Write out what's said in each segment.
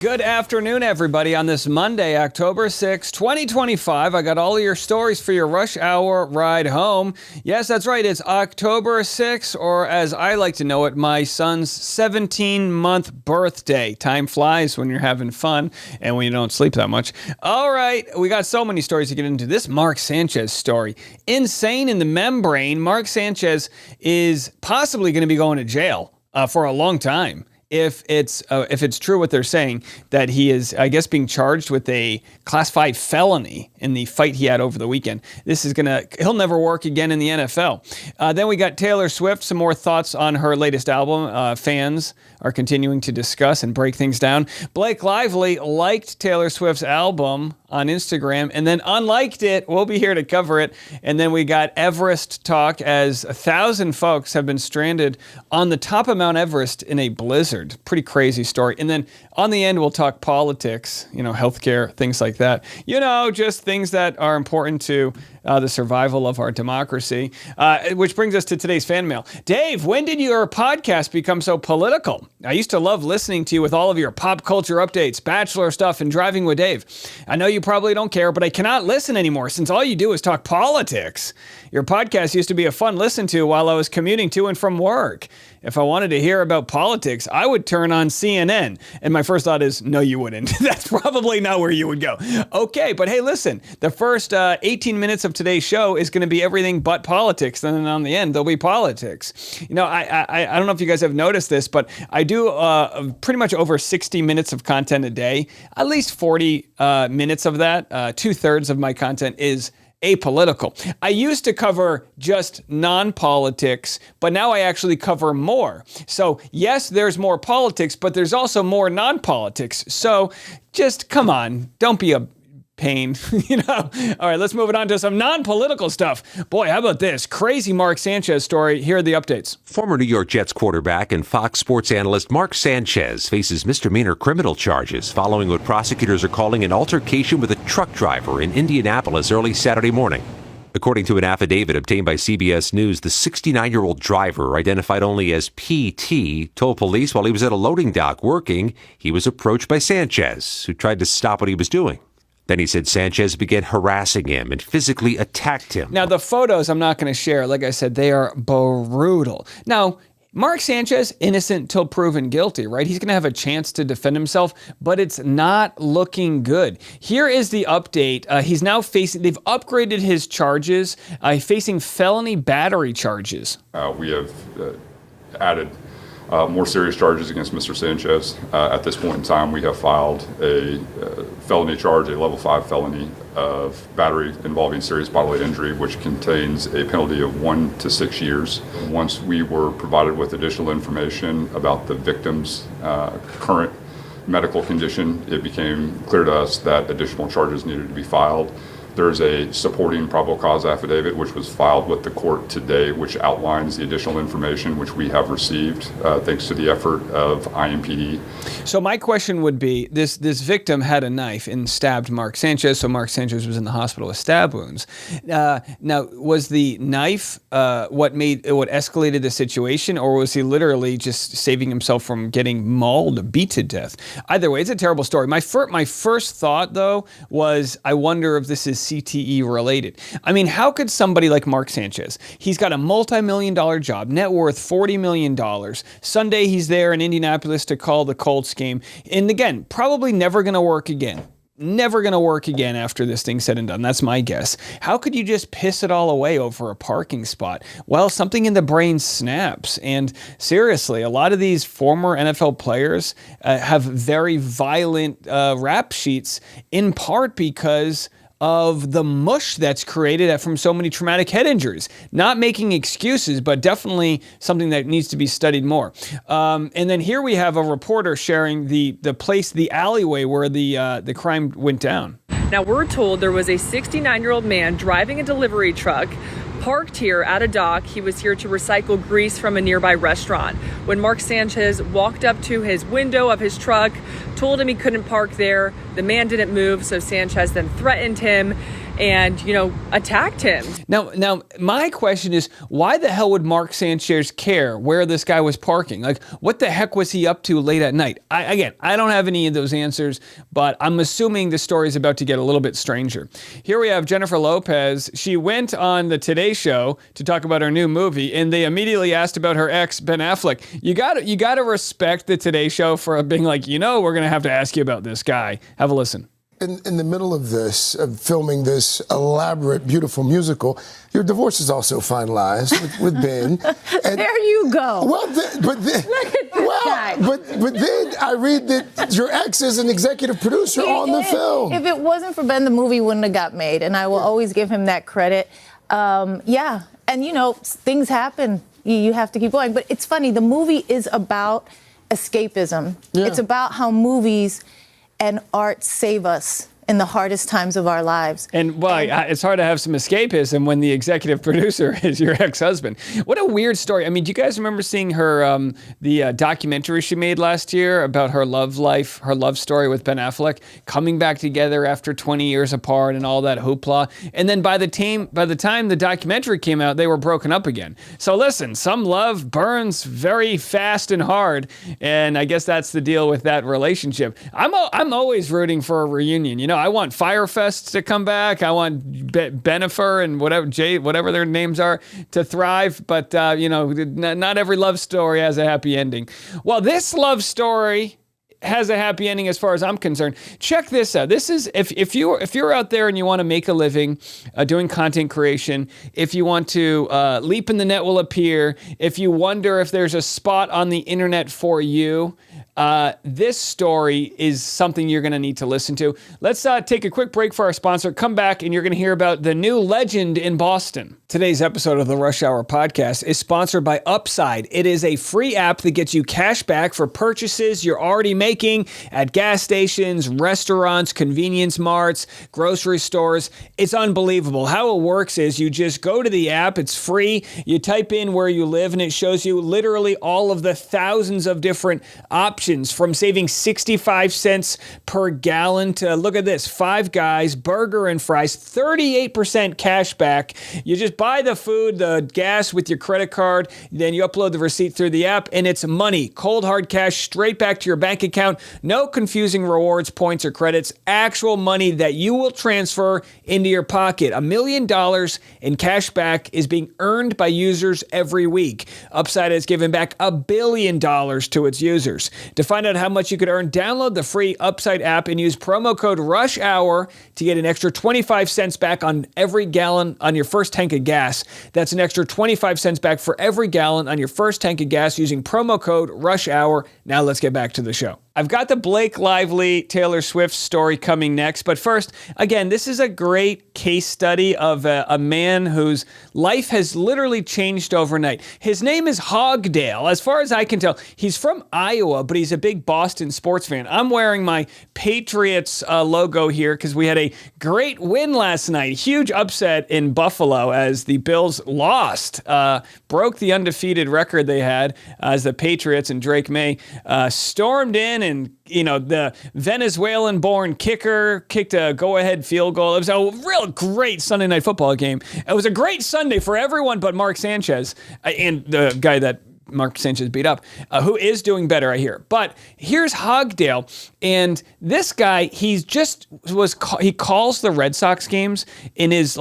Good afternoon, everybody. On this Monday, October 6, 2025, I got all of your stories for your rush hour ride home. Yes, that's right. It's October 6, or as I like to know it, my son's 17-month birthday. Time flies when you're having fun and when you don't sleep that much. All right, we got so many stories to get into. This Mark Sanchez story. Insane in the membrane. Mark Sanchez is possibly going to be going to jail for a long time. If it's true what they're saying, that he is, I guess, being charged with a Class 5 felony in the fight he had over the weekend. He'll never work again in the NFL. Then we got Taylor Swift, some more thoughts on her latest album. Fans are continuing to discuss and break things down. Blake Lively liked Taylor Swift's album on Instagram and then unliked it. We'll be here to cover it. And then we got Everest talk, as 1,000 folks have been stranded on the top of Mount Everest in a blizzard. Pretty crazy story. And then on the end, we'll talk politics, healthcare, things like that. Just things that are important to the survival of our democracy, which brings us to today's fan mail. Dave, when did your podcast become so political? I used to love listening to you with all of your pop culture updates, Bachelor stuff, and Driving with Dave. I know you probably don't care, but I cannot listen anymore since all you do is talk politics. Your podcast used to be a fun listen to while I was commuting to and from work. If I wanted to hear about politics, I would turn on CNN. And my first thought is, no, you wouldn't. That's probably not where you would go. Okay, but hey, listen, the first 18 minutes of today's show is going to be everything but politics. And then on the end, there'll be politics. I don't know if you guys have noticed this, but I do pretty much over 60 minutes of content a day. At least 40 minutes of that, 2/3 of my content is apolitical. I used to cover just non-politics, but now I actually cover more. So yes, there's more politics, but there's also more non-politics. So just come on, don't be a pain, All right, let's move it on to some non-political stuff. Boy, how about this crazy Mark Sanchez story? Here are the updates. Former New York Jets quarterback and Fox Sports analyst Mark Sanchez faces misdemeanor criminal charges following what prosecutors are calling an altercation with a truck driver in Indianapolis early Saturday morning. According to an affidavit obtained by CBS News, the 69-year-old driver, identified only as PT, told police while he was at a loading dock working, he was approached by Sanchez, who tried to stop what he was doing. Then he said Sanchez began harassing him and physically attacked him. Now, the photos I'm not going to share. Like I said, they are brutal. Now, Mark Sanchez, innocent till proven guilty, right? He's going to have a chance to defend himself, but it's not looking good. Here is the update. He's now they've upgraded his charges, facing felony battery charges. We have added more serious charges against Mr. Sanchez. At this point in time, we have filed a felony charge, a level 5 felony of battery involving serious bodily injury, which contains a penalty of 1 to 6 years. Once we were provided with additional information about the victim's current medical condition, it became clear to us that additional charges needed to be filed. There's a supporting probable cause affidavit, which was filed with the court today, which outlines the additional information which we have received thanks to the effort of IMPD. So my question would be, this victim had a knife and stabbed Mark Sanchez, so Mark Sanchez was in the hospital with stab wounds. Now, was the knife what escalated the situation, or was he literally just saving himself from getting mauled, beat to death? Either way, it's a terrible story. My first thought, though, was I wonder if this is CTE related. I mean, how could somebody like Mark Sanchez, he's got a multi-million-dollar job, net worth $40 million. Sunday, he's there in Indianapolis to call the Colts game. And again, probably never going to work again. Never going to work again after this thing's said and done. That's my guess. How could you just piss it all away over a parking spot? Well, something in the brain snaps. And seriously, a lot of these former NFL players have very violent rap sheets, in part because of the mush that's created from so many traumatic head injuries. Not making excuses, but definitely something that needs to be studied more. And then here we have a reporter sharing the alleyway where the crime went down. Now, we're told there was a 69-year-old man driving a delivery truck parked here at a dock. He was here to recycle grease from a nearby restaurant. When Mark Sanchez walked up to his window of his truck, told him he couldn't park there, the man didn't move, so Sanchez then threatened him and, attacked him. Now, my question is, why the hell would Mark Sanchez care where this guy was parking? Like, what the heck was he up to late at night? I don't have any of those answers, but I'm assuming the story is about to get a little bit stranger. Here we have Jennifer Lopez. She went on the Today Show to talk about her new movie, and they immediately asked about her ex, Ben Affleck. You got to respect the Today Show for being like, we're going to have to ask you about this guy. Have a listen. In the middle of this, of filming this elaborate, beautiful musical, your divorce is also finalized with Ben. And, there you go. Well, but then I read that your ex is an executive producer on the film. If it wasn't for Ben, the movie wouldn't have got made, and I will always give him that credit. And things happen. You have to keep going. But it's funny. The movie is about escapism. Yeah. It's about how movies and art save us in the hardest times of our lives. And it's hard to have some escapism when the executive producer is your ex-husband. What a weird story. I mean, do you guys remember seeing her, the documentary she made last year about her love life, her love story with Ben Affleck, coming back together after 20 years apart and all that hoopla? And then by the time the documentary came out, they were broken up again. So listen, some love burns very fast and hard, and I guess that's the deal with that relationship. I'm always rooting for a reunion. I want Firefest to come back. I want Bennifer and whatever their names are to thrive. But, not every love story has a happy ending. Well, this love story has a happy ending as far as I'm concerned. Check this out. This is if you're out there and you want to make a living doing content creation, if you want to leap in the net will appear, if you wonder if there's a spot on the internet for you, this story is something you're going to need to listen to. Let's take a quick break for our sponsor. Come back and you're going to hear about the new legend in Boston. Today's episode of the Rush Hour podcast is sponsored by Upside. It is a free app that gets you cash back for purchases you're already making at gas stations, restaurants, convenience marts, grocery stores. It's unbelievable. How it works is you just go to the app. It's free. You type in where you live and it shows you literally all of the thousands of different options, from saving 65 cents per gallon to, look at this, Five Guys, burger and fries, 38% cash back. You just buy the food, the gas with your credit card, then you upload the receipt through the app, and it's money, cold hard cash, straight back to your bank account. No confusing rewards, points, or credits. Actual money that you will transfer into your pocket. $1 million in cash back is being earned by users every week. Upside has given back $1 billion to its users. To find out how much you could earn, download the free Upside app and use promo code RUSHHOUR to get an extra 25 cents back on every gallon on your first tank of gas. That's an extra 25 cents back for every gallon on your first tank of gas using promo code RUSHHOUR. Now let's get back to the show. I've got the Blake Lively, Taylor Swift story coming next. But first, again, this is a great case study of a man whose life has literally changed overnight. His name is Hogdale. As far as I can tell, he's from Iowa, but he's a big Boston sports fan. I'm wearing my Patriots logo here because we had a great win last night. Huge upset in Buffalo as the Bills lost, broke the undefeated record they had as the Patriots and Drake May stormed in, and the Venezuelan-born kicker kicked a go-ahead field goal. It was a real great Sunday Night Football game. It was a great Sunday for everyone but Mark Sanchez and the guy that Mark Sanchez beat up, who is doing better, I hear. But here's Hogdale, and this guy, he calls the Red Sox games in his,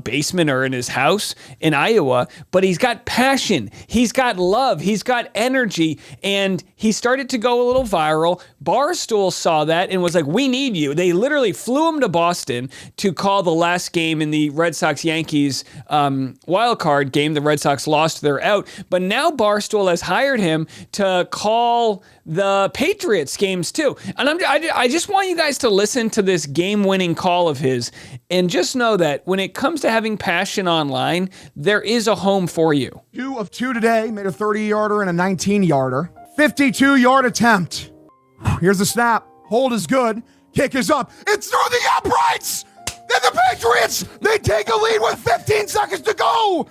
basement or in his house in Iowa, but he's got passion, he's got love, he's got energy, and he started to go a little viral. Barstool saw that and was like, we need you. They literally flew him to Boston to call the last game in the Red Sox-Yankees wild card game. The Red Sox lost, they're out, but now Barstool has hired him to call the Patriots games too. And I just want you guys to listen to this game-winning call of his and just know that when it comes to having passion online, there is a home for you. 2 of 2 today, made a 30-yarder and a 19-yarder. 52-yard attempt. Here's the snap. Hold is good. Kick is up. It's through the uprights! Then the Patriots, they take a lead with 15 seconds to go!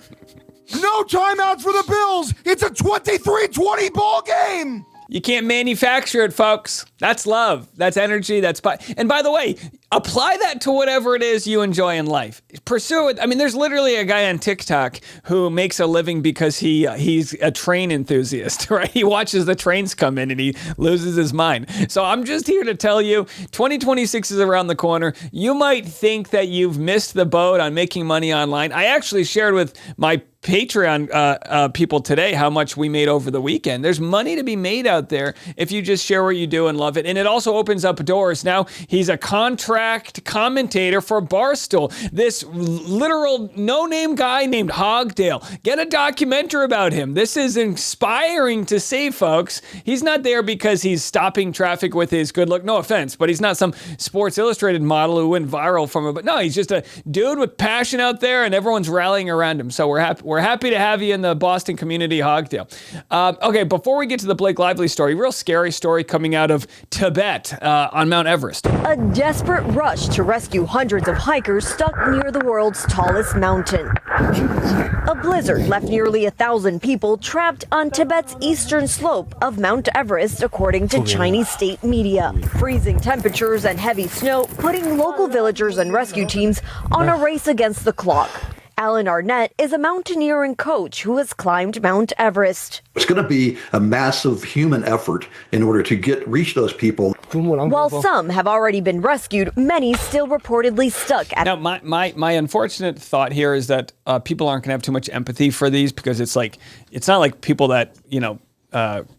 No timeouts for the Bills. It's a 23-20 ball game. You can't manufacture it, folks. That's love. That's energy. And by the way, apply that to whatever it is you enjoy in life. Pursue it. I mean, there's literally a guy on TikTok who makes a living because he's a train enthusiast, right? He watches the trains come in and he loses his mind. So I'm just here to tell you, 2026 is around the corner. You might think that you've missed the boat on making money online. I actually shared with my Patreon people today how much we made over the weekend. There's money to be made out there if you just share what you do and love it. And it also opens up doors. Now he's a contract commentator for Barstool, this literal no-name guy named Hogdale. Get a documentary about him. This is inspiring to see, folks. He's not there because he's stopping traffic with his good look. No offense, but he's not some Sports Illustrated model who went viral from it. But no, he's just a dude with passion out there, and everyone's rallying around him. So we're happy to have you in the Boston community, Hogdale. Okay, before we get to the Blake Lively story, real scary story coming out of Tibet on Mount Everest. A desperate rush to rescue hundreds of hikers stuck near the world's tallest mountain. A blizzard left nearly 1,000 people trapped on Tibet's eastern slope of Mount Everest, according to Chinese state media. Freezing temperatures and heavy snow putting local villagers and rescue teams on a race against the clock. Alan Arnett is a mountaineering coach who has climbed Mount Everest. It's going to be a massive human effort in order to reach those people. While some have already been rescued, many still reportedly stuck at. Now, my unfortunate thought here is that people aren't going to have too much empathy for these, because it's not like people that,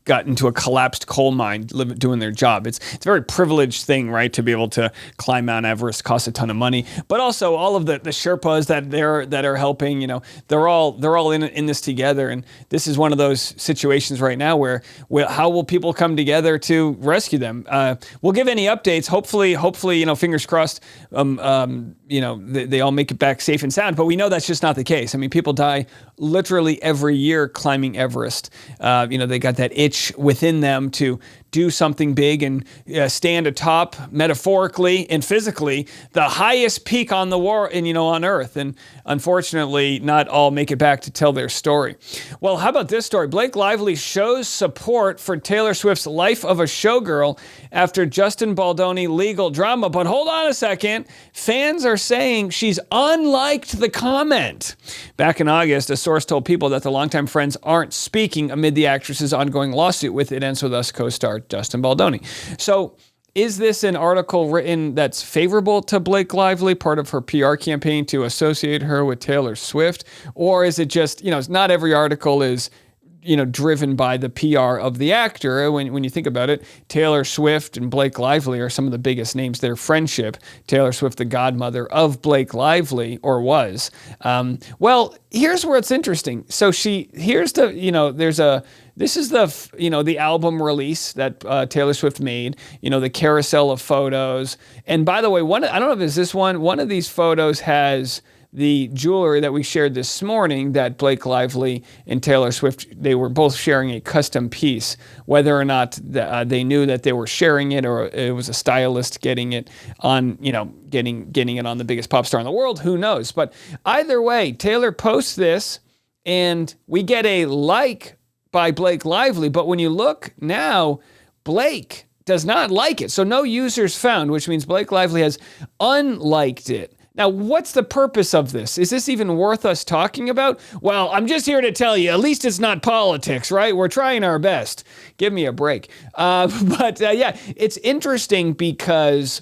got into a collapsed coal mine doing their job. It's a very privileged thing, right, to be able to climb Mount Everest. Costs a ton of money, but also all of the Sherpas that are helping. They're all in this together, and this is one of those situations right now where how will people come together to rescue them? We'll give any updates. Hopefully, fingers crossed. They all make it back safe and sound. But we know that's just not the case. I mean, people die literally every year climbing Everest. They got that itch within them to do something big and stand atop, metaphorically and physically, the highest peak on the on Earth. And unfortunately, not all make it back to tell their story. Well, how about this story? Blake Lively shows support for Taylor Swift's Life of a Showgirl after Justin Baldoni legal drama. But hold on a second. Fans are saying she's unliked the comment. Back in August, a source told People that the longtime friends aren't speaking amid the actress's ongoing lawsuit with It Ends With Us co-star Justin Baldoni. So is this an article written that's favorable to Blake Lively, part of her PR campaign to associate her with Taylor Swift? Or is it just, not every article is, driven by the PR of the actor. When you think about it, Taylor Swift and Blake Lively are some of the biggest names. Their friendship, Taylor Swift, the godmother of Blake Lively, or was. Well, here's where it's interesting. So this is the album release that Taylor Swift made, the carousel of photos. And by the way, I don't know if it's this one of these photos has the jewelry that we shared this morning that Blake Lively and Taylor Swift, they were both sharing a custom piece. Whether or not they knew that they were sharing it, or it was a stylist getting it on, getting it on the biggest pop star in the world, who knows? But either way, Taylor posts this and we get a like by Blake Lively. But when you look now, Blake does not like it. So no users found, which means Blake Lively has unliked it. Now, what's the purpose of this? Is this even worth us talking about? Well, I'm just here to tell you, at least it's not politics, right? We're trying our best. Give me a break. But it's interesting because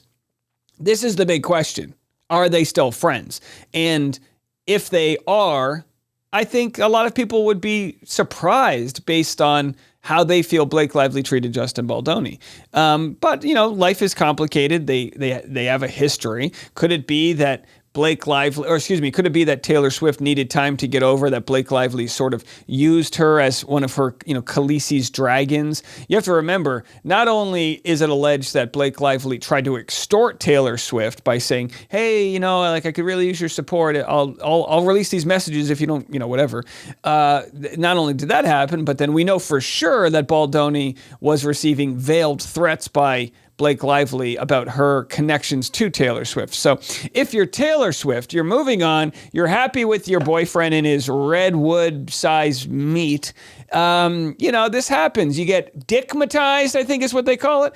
this is the big question. Are they still friends? And if they are, I think a lot of people would be surprised based on how they feel Blake Lively treated Justin Baldoni. But, life is complicated. They have a history. Could it be that could it be that Taylor Swift needed time to get over that Blake Lively sort of used her as one of her, Khaleesi's dragons? You have to remember, not only is it alleged that Blake Lively tried to extort Taylor Swift by saying, hey, I could really use your support. I'll release these messages if you don't, whatever. Not only did that happen, but then we know for sure that Baldoni was receiving veiled threats by Blake Lively about her connections to Taylor Swift. So if you're Taylor Swift, you're moving on, you're happy with your boyfriend and his redwood-sized meat, this happens. You get dickmatized, I think is what they call it.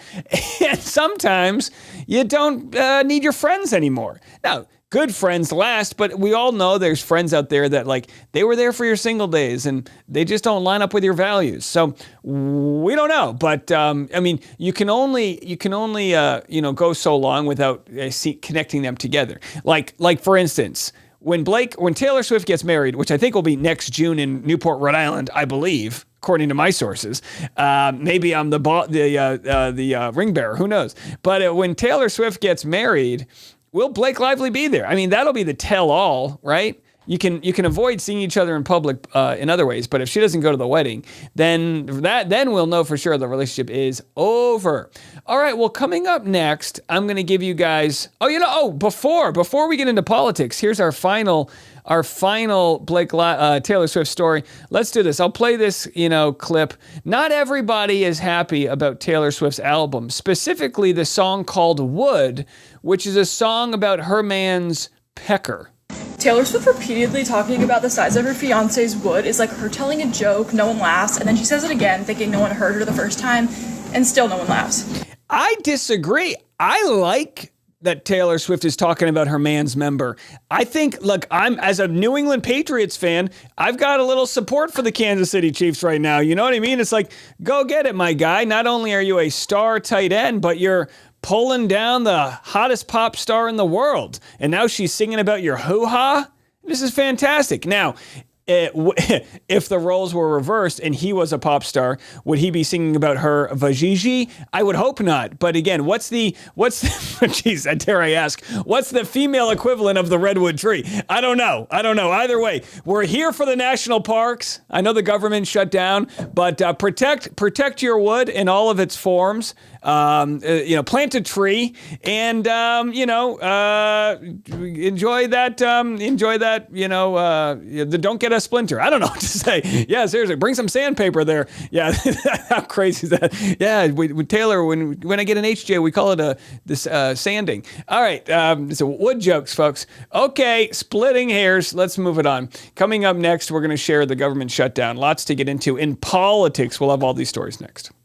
And sometimes you don't need your friends anymore. Now, good friends last, but we all know there's friends out there that they were there for your single days and they just don't line up with your values. So we don't know, but you can only go so long without connecting them together. Like for instance, when Taylor Swift gets married, which I think will be next June in Newport, Rhode Island, I believe, according to my sources. Maybe I'm the ring bearer, who knows? But when Taylor Swift gets married, will Blake Lively be there? I mean, that'll be the tell-all, right? You can avoid seeing each other in public in other ways, but if she doesn't go to the wedding, then we'll know for sure the relationship is over. All right, well, coming up next, I'm going to give you guys. Before we get into politics, here's our final Taylor Swift story. Let's do this. I'll play this, clip. Not everybody is happy about Taylor Swift's album, specifically the song called Wood, which is a song about her man's pecker. Taylor Swift repeatedly talking about the size of her fiance's wood is like her telling a joke, no one laughs, and then she says it again, thinking no one heard her the first time, and still no one laughs. I disagree. I like that Taylor Swift is talking about her man's member. I think, I'm as a New England Patriots fan, I've got a little support for the Kansas City Chiefs right now. You know what I mean? It's like, go get it, my guy. Not only are you a star tight end, but you're pulling down the hottest pop star in the world. And now she's singing about your hoo-ha? This is fantastic. Now, if the roles were reversed and he was a pop star, would he be singing about her vajiji? I would hope not. But again, what's the geez, dare I ask, what's the female equivalent of the redwood tree? I don't know. Either way, we're here for the national parks. I know the government shut down, but protect your wood in all of its forms. Plant a tree and enjoy that. Don't get a splinter. I don't know what to say. Yeah, seriously, bring some sandpaper there. Yeah, how crazy is that? Yeah, with Taylor, when I get an HJ, we call it this sanding. All right, so wood jokes, folks. Okay, splitting hairs. Let's move it on. Coming up next, we're going to share the government shutdown. Lots to get into in politics. We'll have all these stories next.